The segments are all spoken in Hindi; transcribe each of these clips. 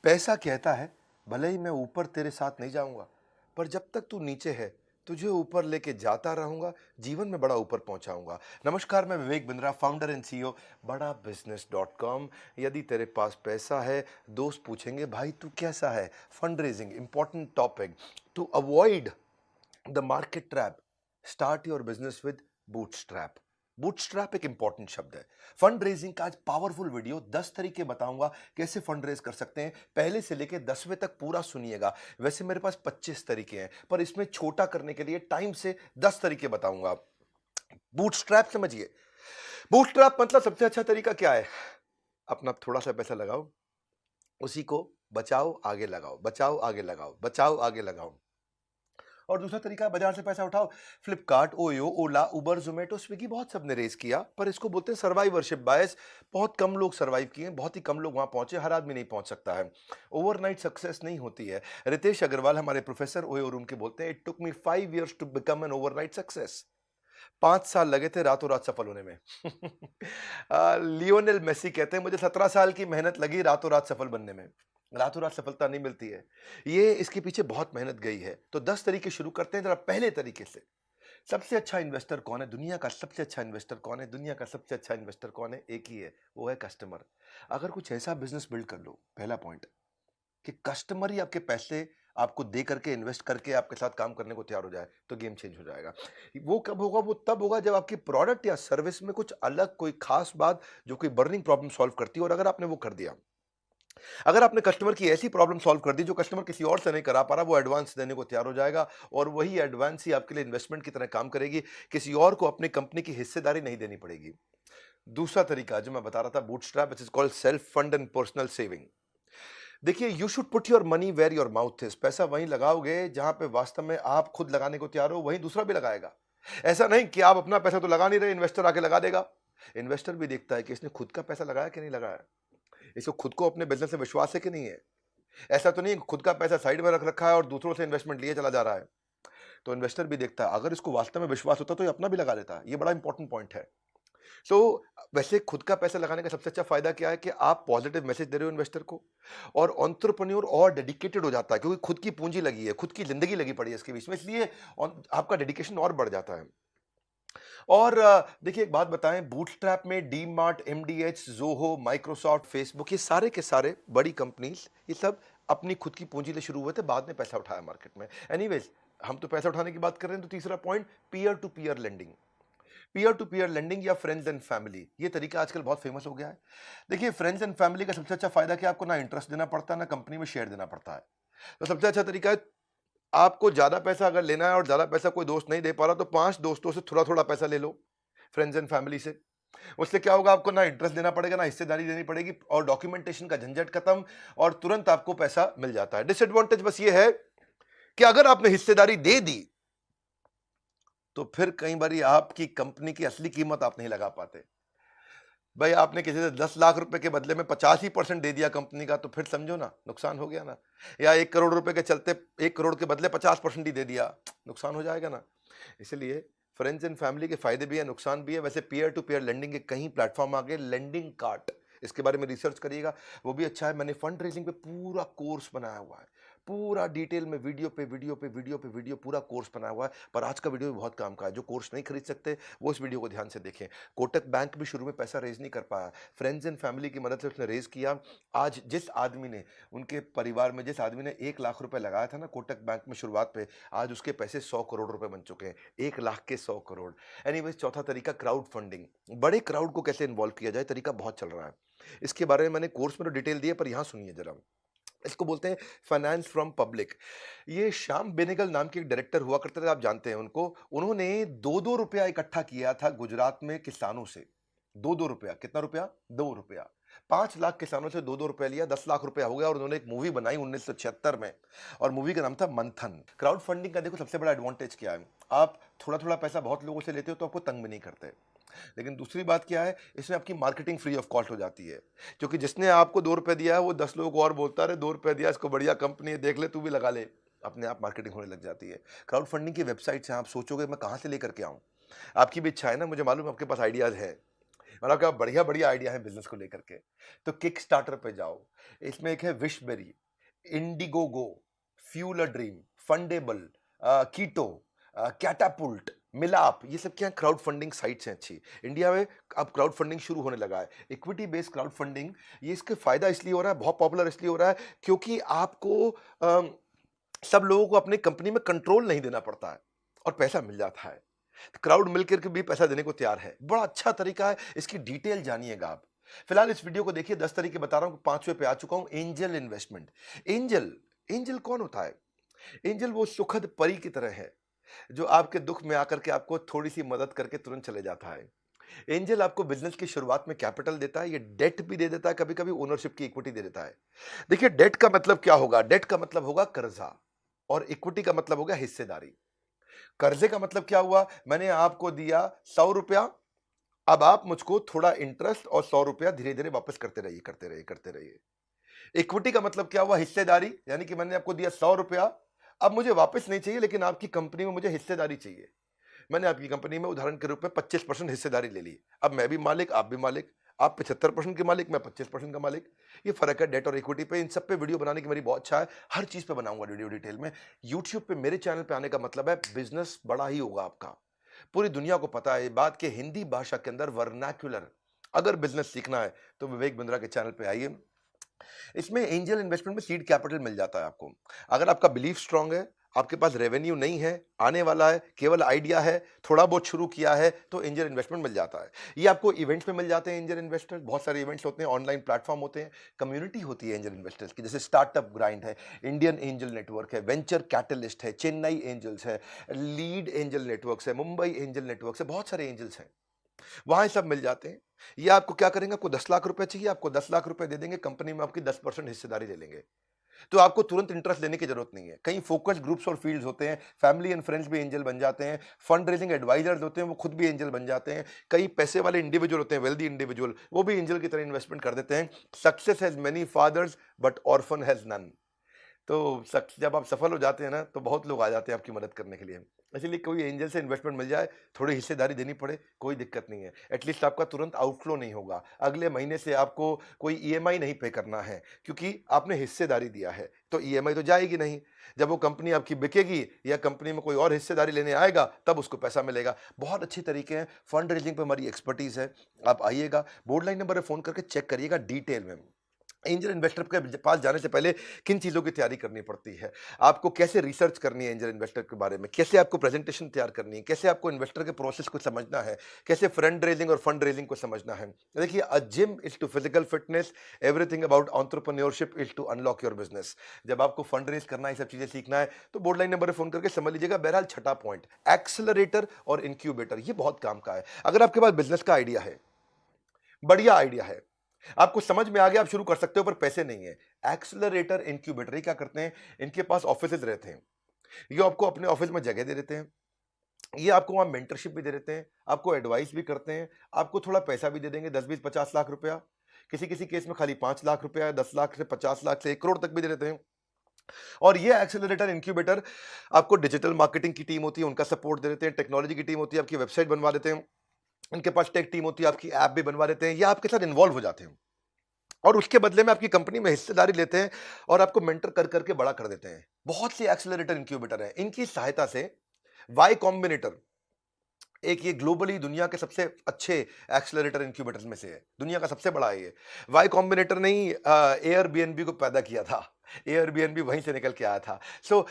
पैसा कहता है, भले ही मैं ऊपर तेरे साथ नहीं जाऊंगा, पर जब तक तू नीचे है तुझे ऊपर लेके जाता रहूंगा, जीवन में बड़ा ऊपर पहुंचाऊंगा। नमस्कार, मैं Vivek Bindra, founder and CEO बड़ा बिजनेस डॉट कॉम। यदि तेरे पास पैसा है, दोस्त पूछेंगे भाई तू कैसा है। Fund raising important topic. To avoid the market trap, start your business with bootstrap. Bootstrap एक इंपॉर्टेंट शब्द है। फंड रेजिंग का आज पावरफुल वीडियो, 10 तरीके बताऊंगा कैसे फंड रेज कर सकते हैं। पहले से लेकर 10वें तक पूरा सुनिएगा। वैसे मेरे पास 25 तरीके हैं, पर इसमें छोटा करने के लिए टाइम से 10 तरीके बताऊंगा। बूटस्ट्रैप समझिए। बूटस्ट्रैप मतलब सबसे अच्छा तरीका क्या है? अपना थोड़ा सा पैसा लगाओ, उसी को बचाओ आगे लगाओ, बचाओ आगे लगाओ, बचाओ आगे लगाओ। और दूसरा तरीका है बाजार से पैसा उठाओ। फ्लिपकार्ट, ओयो, ओला, उबर, जोमेटो, स्विगी, बहुत सबने रेस किया, पर इसको बोलते हैं सर्वाइवरशिप बायस। बहुत कम लोग सर्वाइव किए, बहुत ही कम लोग वहां पहुंचे। हर आदमी नहीं पहुंच सकता है। ओवरनाइट सक्सेस नहीं होती है। रितेश अग्रवाल हमारे प्रोफेसर ओयो रूम के बोलते हैं, it took me 5 years to become an overnight success. 5 साल लगे थे रातों रात सफल होने में। लियोनेल मेसी कहते हैं, मुझे 17 साल की मेहनत लगी रातों रात सफल बनने में। रातों रात सफलता नहीं मिलती है, ये इसके पीछे बहुत मेहनत गई है। तो 10 तरीके शुरू करते हैं जरा पहले तरीके से। सबसे अच्छा इन्वेस्टर कौन है? दुनिया का सबसे अच्छा इन्वेस्टर कौन है? दुनिया का सबसे अच्छा इन्वेस्टर कौन है? एक ही है, वो है कस्टमर। अगर कुछ ऐसा बिजनेस बिल्ड कर लो, पहला पॉइंट, कि कस्टमर ही आपके पैसे आपको दे करके, इन्वेस्ट करके आपके साथ काम करने को तैयार हो जाए, तो गेम चेंज हो जाएगा। वो कब होगा? वो तब होगा जब आपकी प्रोडक्ट या सर्विस में कुछ अलग, कोई खास बात जो कोई बर्निंग प्रॉब्लम सॉल्व करती है। और अगर आपने वो कर दिया, अगर आपने कस्टमर की ऐसी प्रॉब्लम सॉल्व कर दी जो कस्टमर किसी और से नहीं करा पा रहा, वो एडवांस देने को तैयार हो जाएगा। और वही एडवांस ही आपके लिए इन्वेस्टमेंट की तरह काम करेगी। किसी और को अपनी कंपनी की हिस्सेदारी नहीं देनी पड़ेगी। दूसरा तरीका जो मैं बता रहा था, bootstrap, which is called self fund and personal saving. देखिए, you should put your money where your mouth is. पैसा वहीं लगाओगे जहां पे वास्तव में आप खुद लगाने को तैयार हो, वहीं दूसरा भी लगाएगा। ऐसा नहीं कि आप अपना पैसा तो लगा नहीं रहे, इन्वेस्टर आके लगा देगा। इन्वेस्टर भी देखता है कि इसने खुद का पैसा लगाया कि नहीं लगाया, इसको खुद को अपने बिजनेस से विश्वास है कि नहीं है। ऐसा तो नहीं खुद का पैसा साइड में रख रखा है और दूसरों से इन्वेस्टमेंट लिए चला जा रहा है। तो इन्वेस्टर भी देखता है, अगर इसको वास्तव में विश्वास होता तो ये अपना भी लगा देता। ये बड़ा इंपॉर्टेंट पॉइंट है। सो वैसे खुद का पैसा लगाने का सबसे अच्छा फायदा क्या है कि आप पॉजिटिव मैसेज दे रहे हो इन्वेस्टर को, और एंटरप्रेन्योर और डेडिकेटेड हो जाता है, क्योंकि खुद की पूंजी लगी है, खुद की जिंदगी लगी पड़ी है इसके बीच में, इसलिए आपका डेडिकेशन और बढ़ जाता है। और देखिए, एक बात बताएं, बूटस्ट्रैप में D mart, MDH, Zoho, Microsoft, Facebook, ये सारे के सारे बड़ी कंपनीज, ये सब अपनी खुद की पूंजी ले शुरू हुए थे, बाद में पैसा उठाया मार्केट में। एनीवेज, हम तो पैसा उठाने की बात कर रहे हैं, तो तीसरा point, peer to peer lending. Peer to peer lending या फ्रेंड्स एंड फैमिली, ये तरीका आजकल बहुत फेमस हो गया है। देखिए, फ्रेंड्स एंड फैमिली का सबसे अच्छा फायदा कि आपको ना इंटरेस्ट देना पड़ता है, ना कंपनी में शेयर देना पड़ता है। तो सबसे अच्छा तरीका है, आपको ज्यादा पैसा अगर लेना है और ज्यादा पैसा कोई दोस्त नहीं दे पा रहा, तो 5 दोस्तों से थोड़ा थोड़ा पैसा ले लो, फ्रेंड्स एंड फैमिली से। उससे क्या होगा? आपको ना इंटरेस्ट देना पड़ेगा, ना हिस्सेदारी देनी पड़ेगी, और डॉक्यूमेंटेशन का झंझट खत्म, और तुरंत आपको पैसा मिल जाता है। डिसएडवांटेज बस ये है कि अगर आपने हिस्सेदारी दे दी, तो फिर कई बार आपकी कंपनी की असली कीमत आप नहीं लगा पाते। भाई, आपने किसी से 10 लाख रुपए के बदले में 85% दे दिया कंपनी का, तो फिर समझो ना, नुकसान हो गया ना। या 1 करोड़ रुपए के चलते 1 करोड़ के बदले 50% ही दे दिया, नुकसान हो जाएगा ना। इसलिए फ्रेंड्स एंड फैमिली के फायदे भी है, नुकसान भी है। वैसे पीयर टू पीयर लेंडिंग के कई प्लेटफॉर्म आ गए। लेंडिंग कार्ट, इसके बारे में रिसर्च करिएगा, वो भी अच्छा है। मैंने फंड रेजिंग पे पूरा कोर्स बनाया हुआ है, पूरा डिटेल में, वीडियो पे वीडियो पे वीडियो पे वीडियो, पूरा कोर्स बनाया हुआ है। पर आज का वीडियो भी बहुत काम का है। जो कोर्स नहीं खरीद सकते, वो इस वीडियो को ध्यान से देखें। कोटक बैंक भी शुरू में पैसा रेज नहीं कर पाया, फ्रेंड्स एंड फैमिली की मदद से उसने रेज किया। आज जिस आदमी ने, उनके परिवार में जिस आदमी ने 1 लाख रुपए लगाया था ना कोटक बैंक में शुरुआत पे, आज उसके पैसे 100 करोड़ रुपए बन चुके हैं। 1 लाख के 100 करोड़। एनीवेज, चौथा तरीका, क्राउड फंडिंग। बड़े क्राउड को कैसे इन्वॉल्व किया जाए, तरीका बहुत चल रहा है। इसके बारे में मैंने कोर्स में तो डिटेल दी है, पर यहां सुनिए जरा। इसको बोलते हैं फाइनेंस फ्रॉम पब्लिक। ये श्याम बेनेगल नाम के एक डायरेक्टर हुआ करते थे, आप जानते हैं उनको। उन्होंने 2-2 रुपया इकट्ठा किया था गुजरात में किसानों से। 2-2 रुपया, कितना रुपया? 2 रुपया। 5 लाख किसानों से 2-2 रुपया लिया, 10 लाख रुपया हो गया। और उन्होंने एक मूवी बनाई 1976 में, और मूवी का नाम था मंथन। क्राउड फंडिंग का देखो सबसे बड़ा एडवांटेज क्या है, आप थोड़ा थोड़ा पैसा बहुत लोगों से लेते हो तो आपको तंग भी नहीं करते। लेकिन दूसरी बात क्या है, इसमें आपकी मार्केटिंग फ्री ऑफ कॉस्ट हो जाती है। क्योंकि जिसने आपको 2 रुपए दिया है, वो 10 लोगों को और बोलता है, 2 रुपए दिया, इसको बढ़िया कंपनी है, देख ले, तू भी लगा ले। अपने आप मार्केटिंग होने लग जाती है। क्राउड फंडिंग की वेबसाइट से आप सोचोगे मैं कहां से लेकर के आऊं, आपकी भी इच्छा है ना, मुझे मालूम है आपके पास आइडियाज है। मतलब क्या बढ़िया बढ़िया आइडिया है बिजनेस को लेकर के। तो किक स्टार्टर पे जाओ, इसमें एक है Wishberry, Indiegogo, fuel a dream, Fundable, Ketto, Catapult, Milaap, ये सब क्या क्राउड फंडिंग साइट्स हैं अच्छी। इंडिया में अब क्राउड फंडिंग शुरू होने लगा है, इक्विटी बेस्ड क्राउड फंडिंग। ये इसके फायदा इसलिए हो रहा है, बहुत पॉपुलर इसलिए हो रहा है क्योंकि आपको सब लोगों को अपनी कंपनी में कंट्रोल नहीं देना पड़ता है और पैसा मिल जाता है। क्राउड मिलकर के भी पैसा देने को तैयार है, बड़ा अच्छा तरीका है। इसकी डिटेल जानिएगा आप। फिलहाल इस वीडियो को देखिए, 10 तरीके बता रहा हूं, 5वें पे आ चुका हूं, एंजल इन्वेस्टमेंट। एंजल, एंजल कौन होता है? एंजल वो सुखद परी की तरह है जो आपके दुख में आकर के आपको थोड़ी सी मदद करके तुरंत चले जाता है। एंजल आपको बिजनेस की शुरुआत में कैपिटल देता है, ये डेट भी दे देता है, कभी कभी ओनरशिप की इक्विटी दे देता है। देखिए डेट का मतलब क्या होगा? डेट का मतलब होगा कर्जा, और इक्विटी का मतलब होगा हिस्सेदारी। कर्जे का मतलब क्या हुआ? मैंने आपको दिया 100 रुपया, अब आप मुझको थोड़ा इंटरेस्ट और 100 रुपया धीरे धीरे वापस करते रहिए, करते रहिए, करते रहिए। इक्विटी का मतलब क्या हुआ? हिस्सेदारी, यानी कि मैंने आपको दिया 100 रुपया, अब मुझे वापस नहीं चाहिए, लेकिन आपकी कंपनी में मुझे हिस्सेदारी चाहिए। मैंने आपकी कंपनी में उदाहरण के रूप में 25% हिस्सेदारी ले ली। अब मैं भी मालिक, आप भी मालिक, आप 75% के मालिक, मैं 25% का मालिक। ये फर्क है डेट और इक्विटी पे। इन सब पे वीडियो बनाने की मेरी बहुत इच्छा है, हर चीज पे बनाऊंगा वीडियो डिटेल में। यूट्यूब पे मेरे चैनल पे आने का मतलब है बिजनेस बड़ा ही होगा आपका। पूरी दुनिया को पता है ये बात कि हिंदी भाषा के अंदर वर्नाक्युलर अगर बिजनेस सीखना है तो विवेक बिंद्रा के चैनल पे आइए। इसमें एंजल इन्वेस्टमेंट में सीड कैपिटल मिल जाता है आपको। अगर आपका बिलीफ स्ट्रांग है, आपके पास रेवेन्यू नहीं है, आने वाला है, केवल आइडिया है, थोड़ा बहुत शुरू किया है, तो एंजल इन्वेस्टमेंट मिल जाता है। ये आपको इवेंट्स में मिल जाते हैं एंजल इन्वेस्टर्स, बहुत सारे इवेंट्स होते हैं, ऑनलाइन प्लेटफॉर्म होते हैं, कम्युनिटी होती है एंजल इन्वेस्टर्स की, जैसे स्टार्टअप ग्राइंड है, इंडियन एंजल नेटवर्क है, वेंचर कैटलिस्ट है, चेन्नई एंजल्स है, लीड एंजल नेटवर्क है, मुंबई एंजल नेटवर्क है, बहुत सारे एंजल्स हैं, वहां ये सब मिल जाते हैं। ये आपको क्या करेंगे? आपको 10 लाख रुपए चाहिए, आपको 10 लाख रुपए दे देंगे, कंपनी में आपकी 10% हिस्सेदारी ले लेंगे। तो आपको तुरंत इंटरेस्ट लेने की जरूरत नहीं है। कई फोकस ग्रुप्स और फील्ड्स होते हैं, फैमिली एंड फ्रेंड्स भी एंजल बन जाते हैं, फंड रेजिंग एडवाइजर्स होते हैं, वो खुद भी एंजल बन जाते हैं, कई पैसे वाले इंडिविजुअल होते हैं, वेल्दी इंडिविजुअल, वो भी एंजल की तरह इन्वेस्टमेंट कर देते हैं। Success has many fathers but orphan has none. तो जब आप सफल हो जाते हैं ना, तो बहुत लोग आ जाते हैं आपकी मदद करने के लिए। इसीलिए कोई एंजल से इन्वेस्टमेंट मिल जाए, थोड़ी हिस्सेदारी देनी पड़े, कोई दिक्कत नहीं है। एटलीस्ट आपका तुरंत आउटफ्लो नहीं होगा, अगले महीने से आपको कोई ईएमआई नहीं पे करना है, क्योंकि आपने हिस्सेदारी दिया है, तो ईएमआई तो जाएगी नहीं। जब वो कंपनी आपकी बिकेगी या कंपनी में कोई और हिस्सेदारी लेने आएगा, तब उसको पैसा मिलेगा। बहुत अच्छे तरीके हैं, फंड रेजिंग पे हमारी एक्सपर्टीज है। आप आइएगा, बोर्ड लाइन नंबर पर फोन करके चेक करिएगा डिटेल में। एंजल इन्वेस्टर के पास जाने से पहले किन चीज़ों की तैयारी करनी पड़ती है, आपको कैसे रिसर्च करनी है एंजल इन्वेस्टर के बारे में, कैसे आपको प्रेजेंटेशन तैयार करनी है, कैसे आपको इन्वेस्टर के प्रोसेस को समझना है, कैसे फंड रेजिंग और फंड रेजिंग को समझना है। देखिए, a gym is to physical fitness, everything about entrepreneurship is to unlock your business. जब आपको फंड रेज करना है, ये सब चीज़ें सीखना है, तो बोर्ड लाइन नंबर पर फोन करके समझ लीजिएगा। बहरहाल छठा पॉइंट, एक्सेलरेटर और इंक्यूबेटर, ये बहुत काम का है। अगर आपके पास बिजनेस का आइडिया है, बढ़िया आइडिया है, आपको समझ में आ गया, आप शुरू कर सकते हो, पर पैसे नहीं है। एक्सेलरेटर इंक्यूबेटर ये क्या करते हैं? इनके पास ऑफिसेज रहते हैं, ये आपको अपने ऑफिस में जगह दे देते हैं, ये आपको वहां मेंटरशिप भी दे देते हैं, आपको एडवाइस भी करते हैं, आपको थोड़ा पैसा भी दे देंगे, 10, 20, 50 लाख रुपया, किसी किसी केस में खाली 5 लाख रुपया, 10 लाख से 50 लाख से 1 करोड़ तक भी दे देते हैं। और ये एक्सेलरेटर इंक्यूबेटर आपको डिजिटल मार्केटिंग की टीम होती है, उनका सपोर्ट दे देते हैं, टेक्नोलॉजी की टीम होती है, आपकी वेबसाइट बनवा देते हैं, इनके पास टेक टीम होती है, आपकी ऐप भी बनवा देते हैं, ये आपके साथ इन्वॉल्व हो जाते हैं और उसके बदले में आपकी कंपनी में हिस्सेदारी लेते हैं और आपको मेंटर कर करके बड़ा कर देते हैं। बहुत सी एक्सेलरेटर इंक्यूबेटर हैं, इनकी सहायता से वाई कॉम्बिनेटर, एक ये ग्लोबली दुनिया के सबसे अच्छे एक्सेलरेटर इंक्यूबेटर्स में से है, दुनिया का सबसे बड़ा है ये। वाई कॉम्बिनेटर ने ही एयरबीएनबी को पैदा किया था, एयरबीएनबी वहीं से निकल के आया था। सो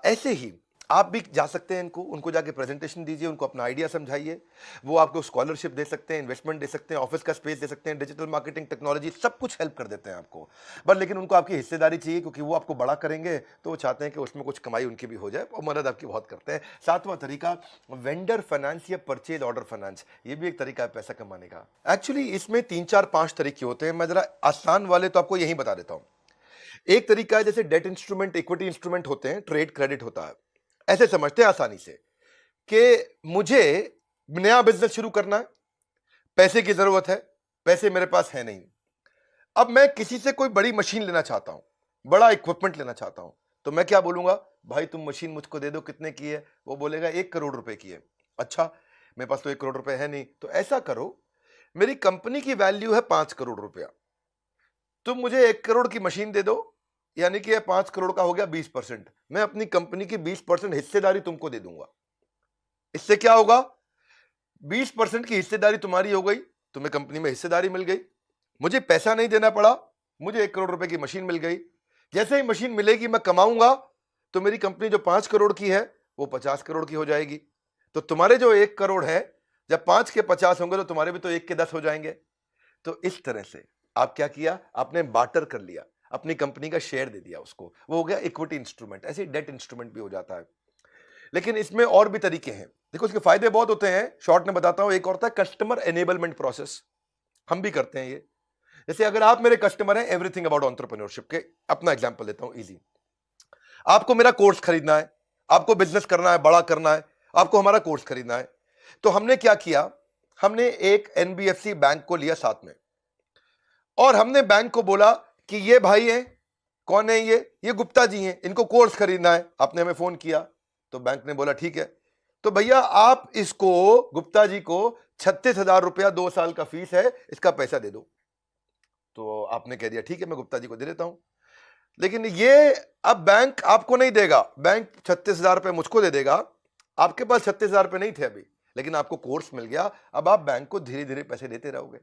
ऐसे ही आप भी जा सकते हैं, उनको जाके प्रेजेंटेशन दीजिए, उनको अपना आइडिया समझाइए, वो आपको स्कॉलरशिप दे सकते हैं, इन्वेस्टमेंट दे सकते हैं, ऑफिस का स्पेस दे सकते हैं, डिजिटल मार्केटिंग, टेक्नोलॉजी, सब कुछ हेल्प कर देते हैं आपको। बट लेकिन उनको आपकी हिस्सेदारी चाहिए, क्योंकि वो आपको बड़ा करेंगे, तो वो चाहते हैं कि उसमें कुछ कमाई उनकी भी हो जाए, और मदद आपकी बहुत करते हैं। सातवां तरीका, वेंडर फाइनेंस या परचेज ऑर्डर फाइनेंस, ये भी एक तरीका है पैसा कमाने का। एक्चुअली इसमें 3, 4, 5 तरीके होते हैं, मैं जरा आसान वाले तो आपको यही बता देता हूं। एक तरीका है जैसे डेट इंस्ट्रूमेंट, इक्विटी इंस्ट्रूमेंट होते हैं, ट्रेड क्रेडिट होता है। ऐसे समझते हैं आसानी से कि मुझे नया बिजनेस शुरू करना है, पैसे की जरूरत है, पैसे मेरे पास है नहीं, अब मैं किसी से कोई बड़ी मशीन लेना चाहता हूं, बड़ा इक्विपमेंट लेना चाहता हूं, तो मैं क्या बोलूंगा? भाई तुम मशीन मुझको दे दो, कितने की है? वो बोलेगा 1 करोड़ रुपए की है। अच्छा, मेरे पास तो 1 करोड़ रुपए है नहीं, तो ऐसा करो, मेरी कंपनी की वैल्यू है 5 करोड़ रुपया, तुम मुझे 1 करोड़ की मशीन दे दो, यानी कि 5 करोड़ का हो गया 20%, मैं अपनी कंपनी की 20% हिस्सेदारी तुमको दे दूंगा। इससे क्या होगा, 20% की हिस्सेदारी तुम्हारी हो गई, तुम्हें कंपनी में हिस्सेदारी मिल गई, मुझे पैसा नहीं देना पड़ा, मुझे 1 करोड़ रुपए की मशीन मिल गई। जैसे ही मशीन मिलेगी मैं कमाऊंगा, तो मेरी कंपनी जो 5 करोड़ की है वो 50 करोड़ की हो जाएगी। तो तुम्हारे जो 1 करोड़ है, जब 5 के 50 होंगे तो तुम्हारे भी तो 1 के 10 हो जाएंगे। तो इस तरह से आप क्या किया, आपने बार्टर कर लिया, अपनी कंपनी का शेयर दे दिया उसको, वो हो गया इक्विटी इंस्ट्रूमेंट। ऐसे डेट इंस्ट्रूमेंट भी हो जाता है। लेकिन इसमें और भी तरीके हैं, देखो इसके फायदे बहुत होते हैं, शॉर्ट में बताता हूं। एक और होता है कस्टमर एनेबलमेंट प्रोसेस, हम भी करते हैं ये। जैसे अगर आप मेरे कस्टमर हैं एवरीथिंग अबाउट एंटरप्रेन्योरशिप के, अपना एग्जांपल लेता हूं इजी। आपको मेरा कोर्स खरीदना है, आपको बिजनेस करना है, बड़ा करना है, आपको हमारा कोर्स खरीदना है। तो हमने क्या किया, हमने एक एनबीएफसी बैंक को लिया साथ में, और हमने बैंक को बोला कि ये भाई हैं, कौन है ये गुप्ता जी हैं, इनको कोर्स खरीदना है। आपने हमें फोन किया तो बैंक ने बोला ठीक है, तो भैया आप इसको गुप्ता जी को 36,000 रुपया 2 साल का फीस है, इसका पैसा दे दो। तो आपने कह दिया ठीक है मैं गुप्ता जी को दे देता हूं। लेकिन ये अब बैंक आपको नहीं देगा, बैंक 36,000 रुपये मुझको दे देगा। आपके पास 36,000 रुपये नहीं थे अभी, लेकिन आपको कोर्स मिल गया, अब आप बैंक को धीरे धीरे पैसे देते रहोगे,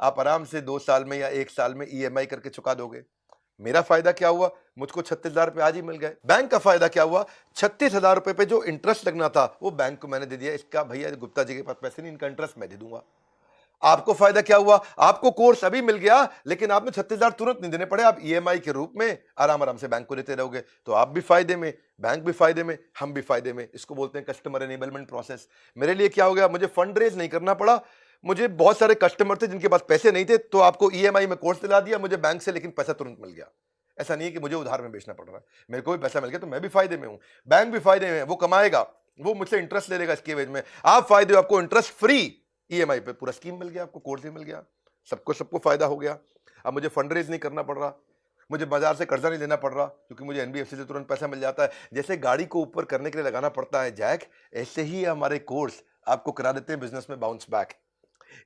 आप आराम से 2 साल में या 1 साल में ईएमआई करके चुका दोगे। मेरा फायदा क्या हुआ, मुझको 36,000 रुपये आज ही मिल गए। बैंक का फायदा क्या हुआ, 36,000 रुपये पे जो इंटरेस्ट लगना था वो बैंक को मैंने दे दिया, इसका भैया गुप्ता जी के पास पैसे नहीं, इनका इंटरेस्ट मैं दे दूंगा। आपको फायदा क्या हुआ, आपको कोर्स अभी मिल गया, लेकिन आपने 36,000 तुरंत नहीं देने पड़े, आप ईएमआई के रूप में आराम आराम से बैंक को देते रहोगे। तो आप भी फायदे में, बैंक भी फायदे में, हम भी फायदे में। इसको बोलते हैं कस्टमर एनेबलमेंट प्रोसेस। मेरे लिए क्या हो गया, मुझे फंड रेज नहीं करना पड़ा, मुझे बहुत सारे कस्टमर थे जिनके पास पैसे नहीं थे, तो आपको ईएमआई में कोर्स दिला दिया मुझे बैंक से, लेकिन पैसा तुरंत मिल गया। ऐसा नहीं है कि मुझे उधार में बेचना पड़ रहा है, मेरे को भी पैसा मिल गया तो मैं भी फायदे में हूं, बैंक भी फायदे में, वो कमाएगा, वो मुझसे इंटरेस्ट ले लेगा इसके एवज में। आप फायदे हो, आपको इंटरेस्ट फ्री ईएमआई पे पूरा स्कीम मिल गया, आपको कोर्स भी मिल गया, सबको फायदा हो गया। अब मुझे फंड रेज नहीं करना पड़ रहा, मुझे बाजार से कर्जा नहीं लेना पड़ रहा, क्योंकि मुझे एनबीएफसी से तुरंत पैसा मिल जाता है। जैसे गाड़ी को ऊपर करने के लिए लगाना पड़ता है जैक, ऐसे ही हमारे कोर्स आपको करा देते हैं बिजनेस में बाउंस बैक।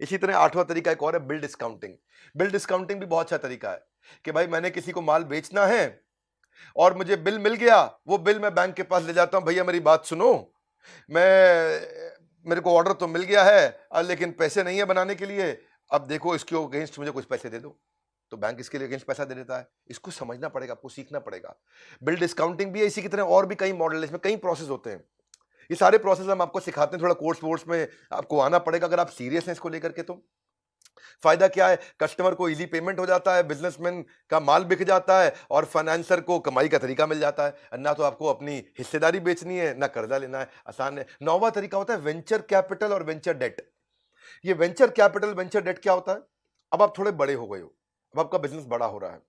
इसी तरह 8वां तरीका एक और है बिल डिस्काउंटिंग। बिल डिस्काउंटिंग भी बहुत अच्छा तरीका है कि भाई मैंने किसी को माल बेचना है और मुझे बिल मिल गया, वो बिल मैं बैंक के पास ले जाता हूं, भैया मेरी बात सुनो, मेरे को ऑर्डर तो मिल गया है लेकिन पैसे नहीं है बनाने के लिए, अब देखो इसके अगेंस्ट मुझे कुछ पैसे दे दो। तो बैंक इसके लिए अगेंस्ट पैसा दे देता है। इसको समझना पड़ेगा, आपको सीखना पड़ेगा। बिल डिस्काउंटिंग भी है, इसी की तरह और भी कई मॉडल है, इसमें कई प्रोसेस होते हैं। ये सारे प्रोसेस हम आपको सिखाते हैं, थोड़ा कोर्स वोर्स में आपको आना पड़ेगा अगर आप सीरियस हैं इसको लेकर के। तो फायदा क्या है, कस्टमर को इजी पेमेंट हो जाता है, बिजनेसमैन का माल बिक जाता है, और फाइनेंसर को कमाई का तरीका मिल जाता है। ना तो आपको अपनी हिस्सेदारी बेचनी है, ना कर्जा लेना है, आसान है। 9वां तरीका होता है वेंचर कैपिटल और वेंचर डेट। ये वेंचर कैपिटल वेंचर डेट क्या होता है, अब आप थोड़े बड़े हो गए हो, अब आपका बिजनेस बड़ा हो रहा है,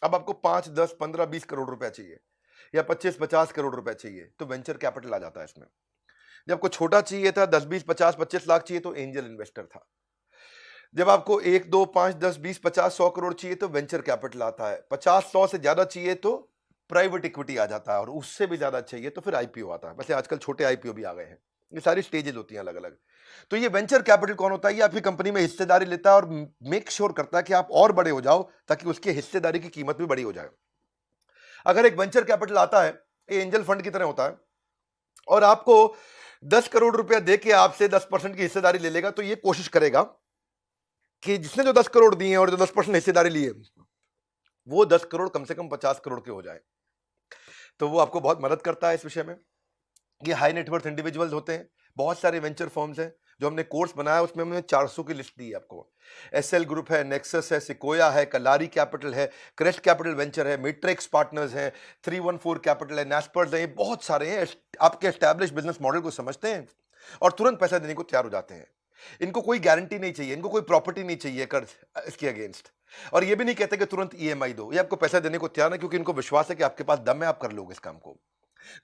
अब आपको 5, 10, 15, 20 करोड़ रुपया चाहिए या 25, 50 करोड़ रुपया चाहिए, तो वेंचर कैपिटल आ जाता है इसमें। जब आपको छोटा चाहिए था, 10, 20, 50, 25 लाख चाहिए, तो एंजल इन्वेस्टर था। जब आपको 1, 2, 5, 10, 20, 50, 100 करोड़ चाहिए तो वेंचर कैपिटल आता है। 50, 100 से ज्यादा चाहिए तो प्राइवेट इक्विटी आ जाता है, और उससे भी ज्यादा चाहिए तो फिर आईपीओ आता है। वैसे आजकल छोटे आईपीओ भी आ गए हैं। ये सारी स्टेजेस होती हैं अलग अलग। तो ये वेंचर कैपिटल कौन होता है, ये आपकी कंपनी में हिस्सेदारी लेता है और मेक श्योर करता है कि आप और बड़े हो जाओ, ताकि उसकी हिस्सेदारी की कीमत भी बड़ी हो जाए। अगर एक वेंचर कैपिटल आता है, ये एंजल फंड की तरह होता है, और आपको 10 करोड़ रुपया दे के आपसे 10% की हिस्सेदारी ले लेगा, तो ये कोशिश करेगा कि जिसने जो 10 करोड़ दिए हैं और जो 10% हिस्सेदारी ली है, वो 10 करोड़ कम से कम 50 करोड़ के हो जाए। तो वो आपको बहुत मदद करता है इस विषय में। ये हाई नेटवर्थ इंडिविजुअल्स होते हैं, बहुत सारे वेंचर फर्म्स हैं। जो हमने कोर्स बनाया उसमें हमने 400 की लिस्ट दी है आपको। एसएल ग्रुप है, नेक्सस है, सिकोया है, कलारी कैपिटल है, क्रेस्ट कैपिटल वेंचर है, मैट्रिक्स पार्टनर्स हैं, 314 कैपिटल है, नेस्पर्स है, ये बहुत सारे हैं। आपके एस्टैब्लिश बिजनेस मॉडल को समझते हैं और तुरंत पैसा देने को तैयार हो जाते हैं। इनको कोई गारंटी नहीं चाहिए, इनको कोई प्रॉपर्टी नहीं चाहिए कर्ज इसके अगेंस्ट, और ये भी नहीं कहते कि तुरंत ईएमआई दो। ये आपको पैसा देने को तैयार है, क्योंकि इनको विश्वास है कि आपके पास दम है, आप कर लोगे इस काम को।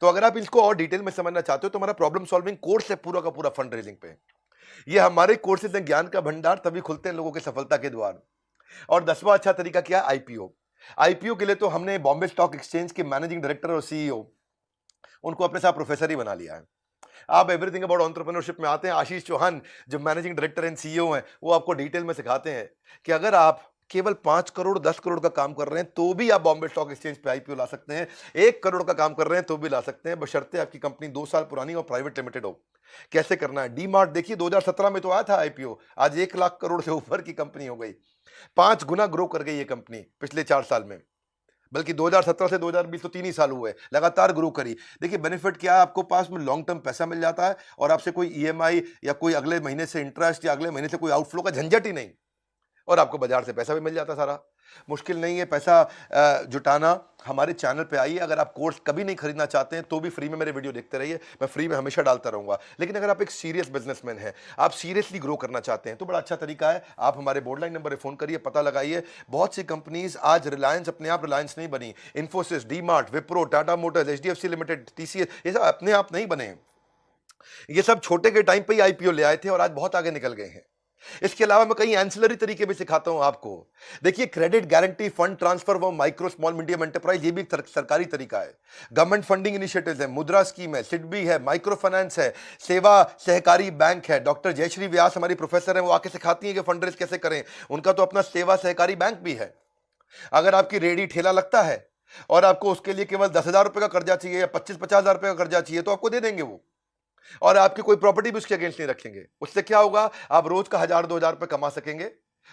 तो अगर आप इसको और डिटेल में समझना चाहते हो तो हमारा प्रॉब्लम सॉल्विंग कोर्स है पूरा का पूरा फंड रेजिंग पे। ये हमारे कोर्सेज हैं ज्ञान का भंडार, तभी खुलते हैं लोगों के सफलता के द्वार। और 10वां अच्छा तरीका क्या है, आईपीओ। आईपीओ के लिए तो हमने बॉम्बे स्टॉक एक्सचेंज के मैनेजिंग डायरेक्टर और सीईओ, उनको अपने साथ प्रोफेसर ही बना लिया है। आप एवरीथिंग अबाउट एंटरप्रेन्योरशिप में आते हैं, आशीष चौहान जो मैनेजिंग डायरेक्टर एंड सीईओ हैं, वो आपको डिटेल में सिखाते हैं कि अगर आप केवल 5 करोड़ 10 करोड़ का काम कर रहे हैं तो भी आप बॉम्बे स्टॉक एक्सचेंज पे आईपीओ ला सकते हैं, 1 करोड़ का काम कर रहे हैं तो भी ला सकते हैं, बशर्ते आपकी कंपनी 2 साल पुरानी और प्राइवेट लिमिटेड हो। कैसे करना है? डी मार्ट देखिए 2017 में तो आया था आईपीओ, आज 1 लाख करोड़ से ऊपर की कंपनी हो गई, 5 गुना ग्रो कर गई ये कंपनी पिछले 4 साल में। बल्कि 2017 से 2020 तो 3 ही साल हुए, लगातार ग्रो करी। देखिए बेनिफिट क्या है, आपको पास में लॉन्ग टर्म पैसा मिल जाता है और आपसे कोई ईएमआई या कोई अगले महीने से इंटरेस्ट या अगले महीने से कोई आउटफ्लो का झंझट ही नहीं, और आपको बाजार से पैसा भी मिल जाता सारा। मुश्किल नहीं है पैसा जुटाना। हमारे चैनल पे आइए, अगर आप कोर्स कभी नहीं खरीदना चाहते हैं तो भी फ्री में मेरे वीडियो देखते रहिए, मैं फ्री में हमेशा डालता रहूंगा। लेकिन अगर आप एक सीरियस बिजनेसमैन हैं, आप सीरियसली ग्रो करना चाहते हैं, तो बड़ा अच्छा तरीका है, आप हमारे बोर्डलाइन नंबर पर फोन करिए, पता लगाइए। बहुत सी कंपनीज आज रिलायंस अपने आप रिलायंस नहीं बनी, Infosys, D mart, Wipro, Tata Motors, HDFC limited, TCS, ये सब अपने आप नहीं बने। ये सब छोटे के टाइम पे ही आईपीओ ले आए थे और आज बहुत आगे निकल गए हैं। इसके अलावा मैं कई एंसिलरी तरीके भी सिखाता हूं आपको। देखिए क्रेडिट गारंटी, फंड ट्रांसफर व माइक्रो स्मॉल मीडियम एंटरप्राइज, ये भी एक सरकारी तरीका है। गवर्नमेंट फंडिंग इनिशिएटिव्स है, मुद्रा स्कीम है, सिडबी है, माइक्रो फाइनेंस है, सेवा सहकारी बैंक है। डॉक्टर जयश्री व्यास हमारी प्रोफेसर है, वो आके सिखाती है कि फंड रेज कैसे करें। उनका तो अपना सेवा सहकारी बैंक भी है। अगर आपकी रेडी ठेला लगता है और आपको उसके लिए केवल 10,000 रुपए का कर्जा चाहिए या 25-50,000 रुपए का कर्जा चाहिए तो आपको दे देंगे वो, और आपकी कोई प्रॉपर्टी भी उसके अगेंस्ट नहीं रखेंगे। उससे क्या होगा, आप रोज का 1,000-2,000 रुपए कमा सकेंगे,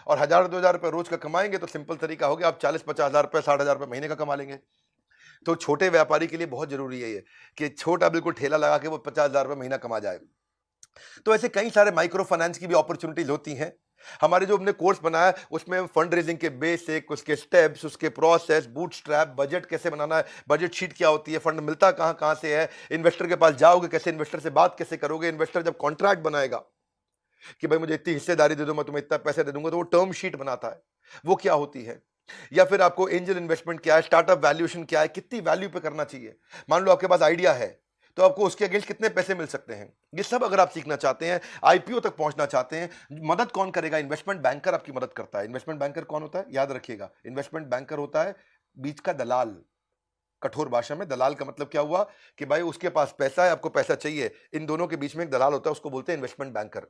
और 1,000-2,000 रुपए रोज का कमाएंगे तो सिंपल तरीका हो गया, आप 40-50,000 रुपए 60,000 रुपए महीने का कमा लेंगे। तो छोटे व्यापारी के लिए बहुत जरूरी है ये कि छोटा बिल्कुल ठेला लगा के वो 50,000 रुपए महीना कमा जाए। तो ऐसे कई सारे माइक्रो फाइनेंस की भी अपॉर्चुनिटीज होती हैं। हमारे जो हमने कोर्स बनाया उसमें फंड रेजिंग के बेसिक, उसके स्टेप्स, उसके प्रोसेस, बूटस्ट्रैप, बजट कैसे बनाना है, बजट शीट क्या होती है, फंड मिलता कहां कहां से है, इन्वेस्टर के पास जाओगे कैसे, इन्वेस्टर से बात कैसे करोगे, इन्वेस्टर जब कॉन्ट्रैक्ट बनाएगा कि भाई मुझे इतनी हिस्सेदारी दे दो, मैं तुम्हें इतना पैसे दे दूंगा, तो वो टर्म शीट बनाता है, वो क्या होती है। या फिर आपको एंजल इन्वेस्टमेंट क्या है, स्टार्टअप वैल्यूएशन क्या है, कितनी वैल्यू पे करना चाहिए। मान लो आपके पास आइडिया है तो आपको उसके अगेंस्ट कितने पैसे मिल सकते हैं, ये सब अगर आप सीखना चाहते हैं, आईपीओ तक पहुंचना चाहते हैं, मदद कौन करेगा? इन्वेस्टमेंट बैंकर आपकी मदद करता है। इन्वेस्टमेंट बैंकर कौन होता है? याद रखिएगा, इन्वेस्टमेंट बैंकर होता है बीच का दलाल। कठोर भाषा में दलाल का मतलब क्या हुआ कि भाई उसके पास पैसा है, आपको पैसा चाहिए, इन दोनों के बीच में एक दलाल होता है, उसको बोलते हैं इन्वेस्टमेंट बैंकर।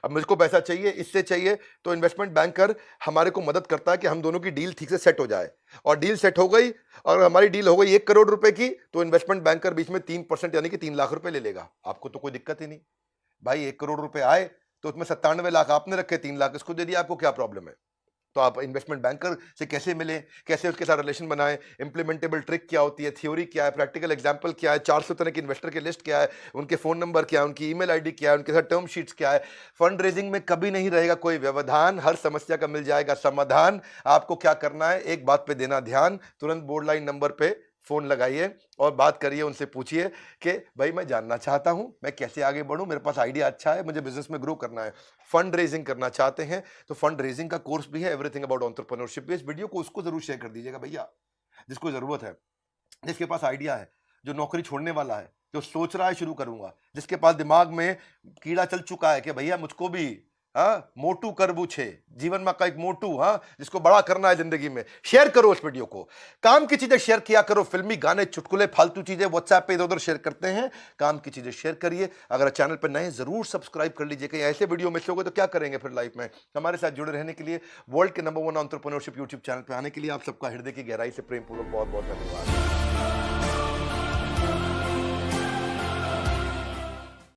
अब मुझको पैसा चाहिए, इससे चाहिए, तो इन्वेस्टमेंट बैंकर हमारे को मदद करता है कि हम दोनों की डील ठीक से सेट हो जाए। और डील सेट हो गई और हमारी डील हो गई 1 करोड़ रुपए की, तो इन्वेस्टमेंट बैंकर बीच में 3% यानी कि 3 लाख रुपए ले लेगा। आपको तो कोई दिक्कत ही नहीं, भाई 1 करोड़ रुपए आए तो उसमें 97 लाख आपने रखे, 3 लाख इसको दे दिया, आपको क्या प्रॉब्लम है? तो आप इन्वेस्टमेंट बैंकर से कैसे मिलें, कैसे उसके साथ रिलेशन बनाएं, इंप्लीमेंटेबल ट्रिक क्या होती है, थ्योरी क्या है, प्रैक्टिकल एग्जांपल क्या है, 400 तरह के इन्वेस्टर की लिस्ट क्या है, उनके फोन नंबर क्या है, उनकी ईमेल आईडी क्या है, उनके साथ टर्म शीट्स क्या है। फंड रेजिंग में कभी नहीं रहेगा कोई व्यवधान, हर समस्या का मिल जाएगा समाधान। आपको क्या करना है, एक बात पे देना ध्यान, तुरंत बोर्ड लाइन नंबर पे फोन लगाइए और बात करिए, उनसे पूछिए कि भाई मैं जानना चाहता हूं मैं कैसे आगे बढ़ूं, मेरे पास आइडिया अच्छा है, मुझे बिजनेस में ग्रो करना है। फंड रेजिंग करना चाहते हैं तो फंड रेजिंग का कोर्स भी है, एवरीथिंग अबाउट एंटरप्रेन्योरशिप। इस वीडियो को उसको जरूर शेयर कर दीजिएगा भैया जिसको जरूरत है, जिसके पास आइडिया है, जो नौकरी छोड़ने वाला है, जो सोच रहा है शुरू करूंगा, जिसके पास दिमाग में कीड़ा चल चुका है कि भैया मुझको भी मोटू करबू छे जीवन में का एक मोटू, जिसको बड़ा करना है जिंदगी में। शेयर करो इस वीडियो को, काम की चीजें शेयर किया करो, फिल्मी गाने, चुटकुले, फालतू चीजें व्हाट्सएप पे इधर उधर शेयर करते हैं, काम की चीजें शेयर करिए। अगर चैनल पर नए जरूर सब्सक्राइब कर लीजिए, कहीं ऐसे वीडियो मिस हो गए तो क्या करेंगे फिर लाइफ में। हमारे साथ जुड़े रहने के लिए, वर्ल्ड के नंबर 1 एंटरप्रेन्योरशिप यूट्यूब चैनल पर आने के लिए आप सबका हृदय की गहराई से प्रेम पूर्वक बहुत बहुत धन्यवाद।